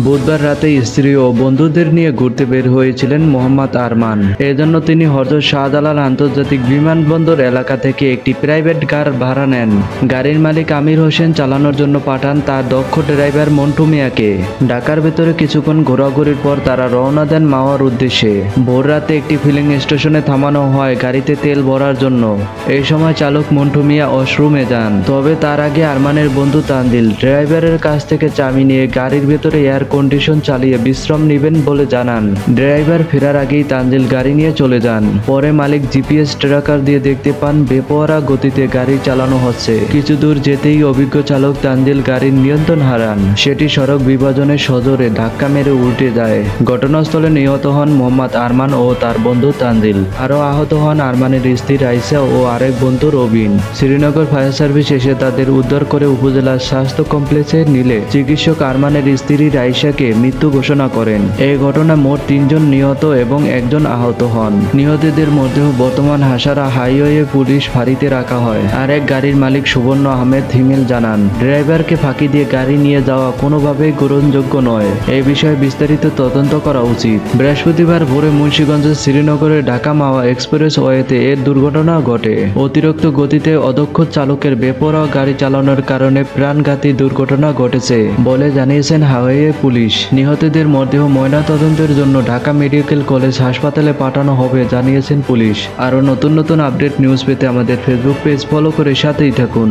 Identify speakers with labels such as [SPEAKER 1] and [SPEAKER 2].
[SPEAKER 1] বুধবার রাতে স্ত্রী ও বন্ধুদের নিয়ে ঘুরতে বের হয়েছিলেন মোহাম্মদ আরমান। এজন্য তিনি হযরত শাহজালাল আন্তর্জাতিক বিমানবন্দর এলাকা থেকে একটি প্রাইভেট কার ভাড়া নেন। গাড়ির মালিক আমির হোসেন চালানোর জন্য পাঠান তার দক্ষ ড্রাইভার মন্টু মিয়াকে। ঢাকার ভেতরে কিছুক্ষণ ঘোরাঘুরির পর তারা রওনা দেন মাওয়ার উদ্দেশ্যে। ভোর রাতে একটি ফিলিং স্টেশনে থামানো হয় গাড়িতে তেল ভরার জন্য। এই সময় চালক মন্টু মিয়া ওয়াশরুমে যান। তবে তার আগে আরমানের বন্ধু তানজিল ড্রাইভারের কাছ থেকে চাবি নিয়ে গাড়ির ভেতরে এয়ার কন্ডিশন চালিয়ে বিশ্রাম নেবেন বলে জানান। ড্রাইভার ফেরার আগেই তানজিল গাড়ি নিয়ে চলে যান। পরে মালিক জিপিএস ট্র্যাকার দিয়ে দেখতে পান বেপরোয়া গতিতে গাড়ি চালানো হচ্ছে। কিছু দূর যেতেই অভিজ্ঞ চালক তানজিল গাড়ির নিয়ন্ত্রণ হারান। সেটি সড়ক বিভাজনের সজোরে ধাক্কা মেরে উল্টে যায়। ঘটনাস্থলে নিহত হন মোহাম্মদ আরমান ও তার বন্ধু তানজিল। আরও আহত হন আরমানের স্ত্রী রাইসা ও আরেক বন্ধু রবিন। শ্রীনগর ফায়ার সার্ভিস এসে তাদের উদ্ধার করে উপজেলা স্বাস্থ্য কমপ্লেক্সে নিলে চিকিৎসক আরমানের স্ত্রী রাইসাকে মৃত্যু ঘোষণা করেন। এই ঘটনায় মোট 3 জন নিহত এবং 1 জন আহত হন। নিহতদের মধ্যে বর্তমান হাসারা হাইওয়ে পুলিশ ফাঁড়িতে রাখা হয়। আরেক গাড়ির মালিক সুবর্ণ আহমেদ হিমেল জানান, ড্রাইভারকে ফাঁকি দিয়ে গাড়ি নিয়ে যাওয়া কোনোভাবেই গ্রহণযোগ্য নয়। এই বিষয়ে বিস্তারিত তদন্ত করা উচিত। বৃহস্পতিবার ভোরে মুন্সিগঞ্জের শ্রীনগরের ঢাকা মাওয়া এক্সপ্রেস ওয়েতে এর দুর্ঘটনা ঘটে। অতিরিক্ত গতিতে অদক্ষ চালকের বেপরোয়া গাড়ি চালানোর কারণে প্রাণঘাতী দুর্ঘটনা ঘটেছে বলে জানিয়েছেন হাইওয়ে পুলিশ। নিহতদের মরদেহ ময়নাতদন্তের জন্য ঢাকা মেডিকেল কলেজ হাসপাতালে পাঠানো হবে জানিয়েছেন পুলিশ। আরও নতুন নতুন আপডেট নিউজ পেতে আমাদের ফেসবুক পেজ ফলো করে সাথেই থাকুন।